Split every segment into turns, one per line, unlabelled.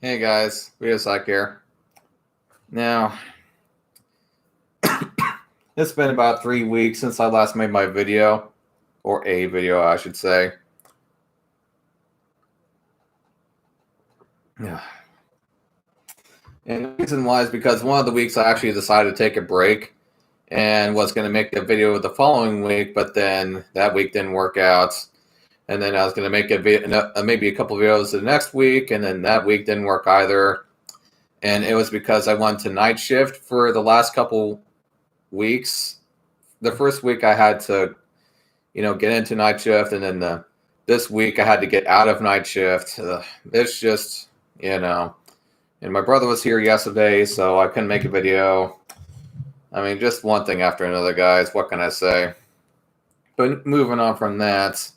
Hey guys, Riosak here. Now, it's been about 3 weeks since I last made my video, or a video, I should say. Yeah. And the reason why is because one of the weeks I actually decided to take a break and was going to make a video the following week, but then that week didn't work out. And then I was going to make maybe a couple videos the next week, and then that week didn't work either. And it was because I went to night shift for the last couple weeks. The first week I had to get into night shift, and then this week I had to get out of night shift. It's just, and my brother was here yesterday, so I couldn't make a video. I mean, just one thing after another, guys. What can I say? But moving on from that,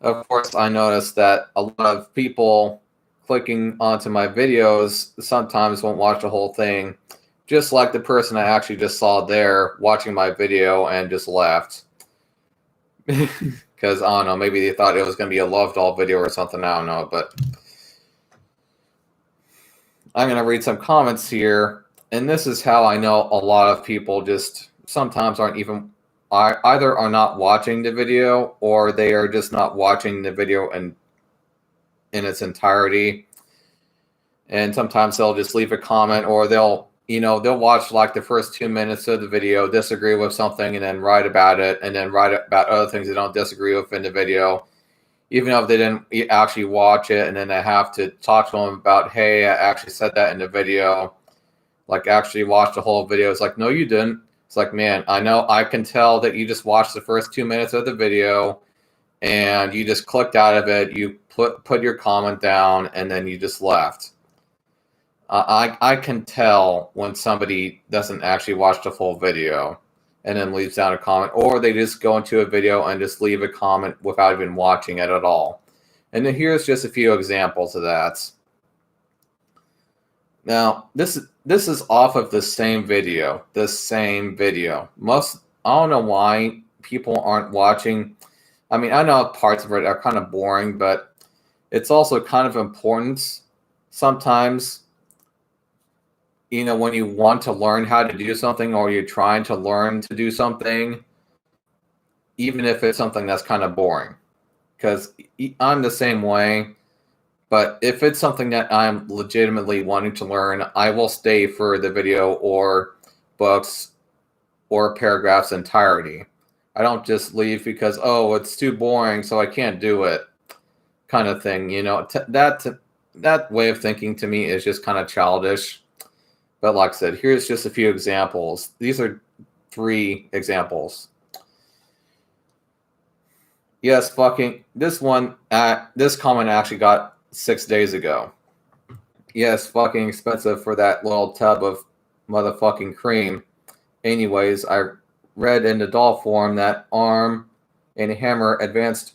of course, I noticed that a lot of people clicking onto my videos sometimes won't watch the whole thing, just like the person I actually just saw there watching my video and just left. Because, I don't know, maybe they thought it was going to be a Love Doll video or something, I don't know, but I'm going to read some comments here, and this is how I know a lot of people just sometimes aren't even, either are not watching the video, or they are just not watching the video in its entirety, and sometimes they'll just leave a comment, or they'll watch like the first 2 minutes of the video, disagree with something, and then write about it, and then write about other things they don't disagree with in the video, even if they didn't actually watch it, and then I have to talk to them about, hey, I actually said that in the video, like actually watch the whole video. It's like, no, you didn't. It's like, man, I know, I can tell that you just watched the first 2 minutes of the video, and you just clicked out of it, you put your comment down, and then you just left. I can tell when somebody doesn't actually watch the full video and then leaves down a comment, or they just go into a video and just leave a comment without even watching it at all. And then here's just a few examples of that. Now, this is off of the same video. I don't know why people aren't watching. I mean, I know parts of it are kind of boring, but it's also kind of important sometimes. When you want to learn how to do something, or you're trying to learn to do something, even if it's something that's kind of boring, because I'm the same way. But if it's something that I'm legitimately wanting to learn, I will stay for the video or books or paragraphs entirety. I don't just leave because, oh, it's too boring, so I can't do it, kind of thing. That way of thinking to me is just kind of childish. But like I said, here's just a few examples. These are 3 examples. Yes, fucking, this comment I actually got 6 days ago. Yes, fucking expensive for that little tub of motherfucking cream. Anyways, I read in the doll form that Arm & Hammer Advanced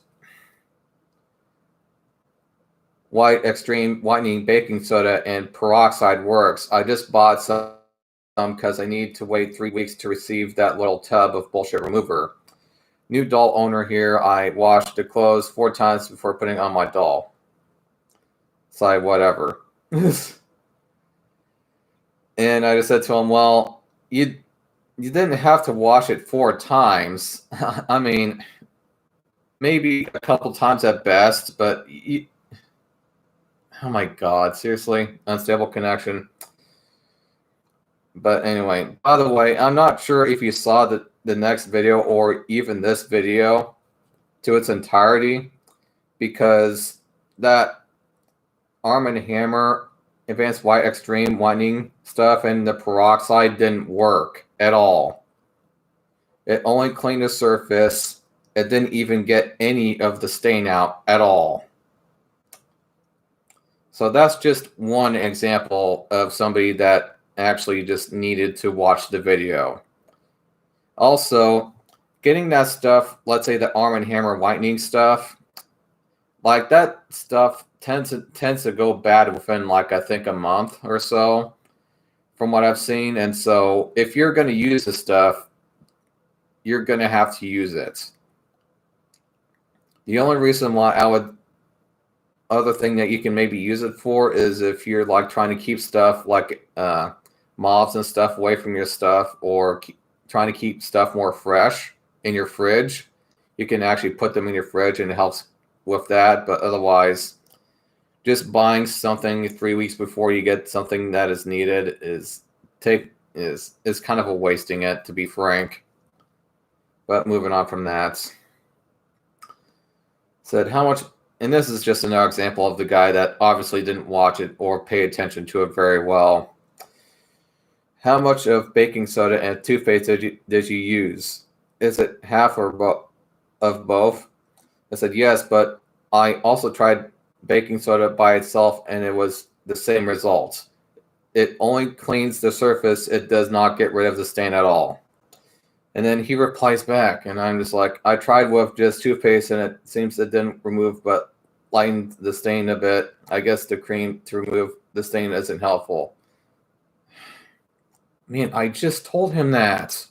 White Extreme Whitening Baking Soda and Peroxide works. I just bought some because I need to wait 3 weeks to receive that little tub of bullshit remover. New doll owner here. I washed the clothes 4 times before putting on my doll. It's like, whatever. And I just said to him, well, you didn't have to wash it 4 times. I mean, maybe a couple times at best, but oh my God, seriously? Unstable connection. But anyway, by the way, I'm not sure if you saw the next video or even this video to its entirety, because that Arm & Hammer Advanced White Extreme Whitening stuff and the peroxide didn't work at all. It only cleaned the surface. It didn't even get any of the stain out at all. So that's just one example of somebody that actually just needed to watch the video. Also, getting that stuff, let's say the Arm & Hammer whitening stuff, like that stuff tends to go bad within, like, I think a month or so, from what I've seen. And so if you're going to use the stuff, you're going to have to use it. The only reason why I would other thing that you can maybe use it for is if you're like trying to keep stuff like moths and stuff away from your stuff, or trying to keep stuff more fresh in your fridge. You can actually put them in your fridge and it helps with that. But otherwise, just buying something 3 weeks before you get something that is needed is kind of a wasting it, to be frank. But moving on from that, said how much, and this is just another example of the guy that obviously didn't watch it or pay attention to it very well. How much of baking soda and toothpaste did you use? Is it half or of both? I said yes, but I also tried baking soda by itself and it was the same results. It only cleans the surface. It does not get rid of the stain at all. And then he replies back, and I'm just like, I tried with just toothpaste, and it seems it didn't remove, but lightened the stain a bit. I guess the cream to remove the stain isn't helpful. Man, I just told him that.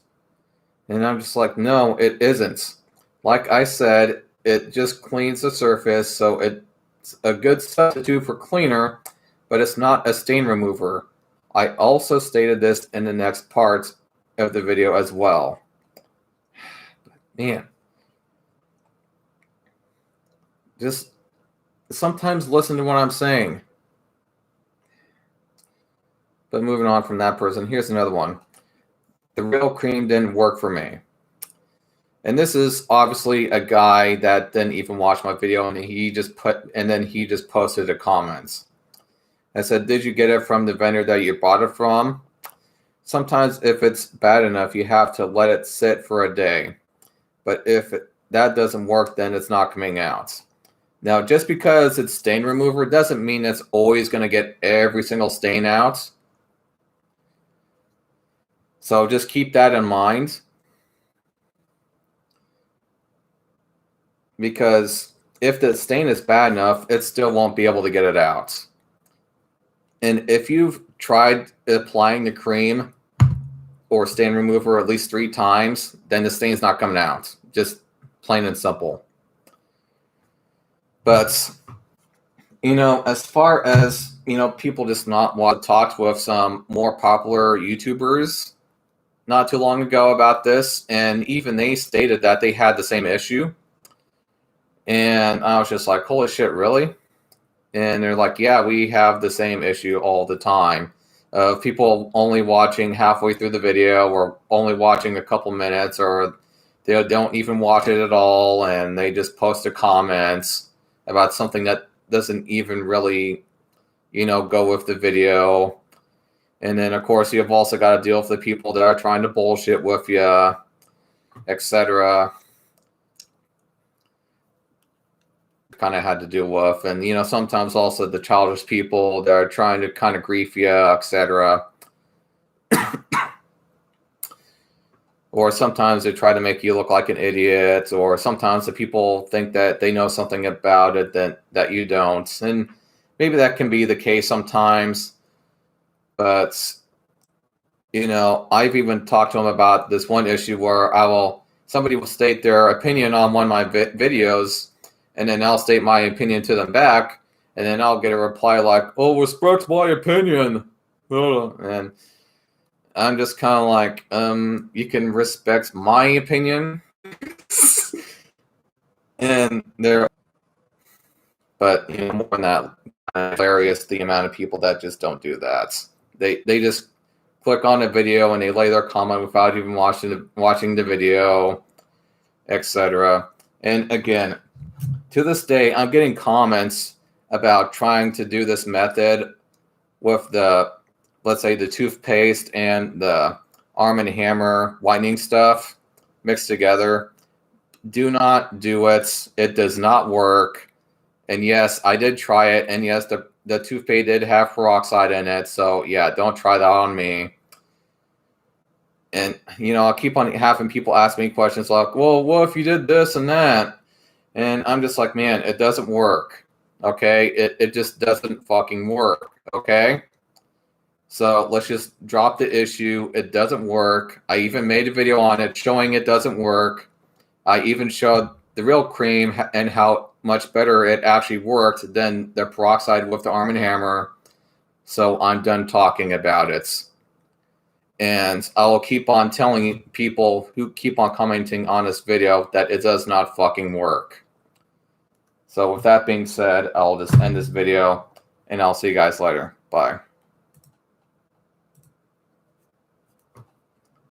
And I'm just like, no, it isn't. Like I said, it just cleans the surface, so it's a good substitute for cleaner, but it's not a stain remover. I also stated this in the next part of the video as well. Man, just sometimes listen to what I'm saying. But moving on from that person, here's another one. The real cream didn't work for me. And this is obviously a guy that didn't even watch my video, and then he just posted the comments. I said, did you get it from the vendor that you bought it from? Sometimes if it's bad enough, you have to let it sit for a day. But if that doesn't work, then it's not coming out. Now, just because it's stain remover doesn't mean it's always going to get every single stain out. So just keep that in mind. Because if the stain is bad enough, it still won't be able to get it out. And if you've tried applying the cream or stain remover at least 3 times, then the stain's not coming out. Just plain and simple. But, as far as, people just not want to talk with some more popular YouTubers not too long ago about this, and even they stated that they had the same issue. And I was just like, holy shit, really? And they're like, yeah, we have the same issue all the time. People only watching halfway through the video, or only watching a couple minutes, or they don't even watch it at all, and they just post their comments about something that doesn't even really, go with the video. And then, of course, you've also got to deal with the people that are trying to bullshit with you, etc. Kind of had to deal with, and sometimes also the childish people that are trying to kind of grief you, etc. Or sometimes they try to make you look like an idiot, or sometimes the people think that they know something about it that you don't, and maybe that can be the case sometimes. But I've even talked to them about this one issue where somebody will state their opinion on one of my videos, and then I'll state my opinion to them back, and then I'll get a reply like, "Oh, respect my opinion," and I'm just kind of like, you can respect my opinion, and but more than that, hilarious the amount of people that just don't do that. They just click on a video and they lay their comment without even watching the video, etc. And again, to this day, I'm getting comments about trying to do this method with let's say the toothpaste and the Arm & Hammer whitening stuff mixed together. Do not do it. It does not work. And yes, I did try it. And yes, the toothpaste did have peroxide in it. So yeah, don't try that on me. And, I'll keep on having people ask me questions like, well, what if you did this and that? And I'm just like, man, it doesn't work. Okay? It just doesn't fucking work. Okay? So let's just drop the issue. It doesn't work. I even made a video on it showing it doesn't work. I even showed the real cream and how much better it actually worked than the peroxide with the Arm & Hammer. So I'm done talking about it. And I will keep on telling people who keep on commenting on this video that it does not fucking work. So with that being said, I'll just end this video, and I'll see you guys later. Bye.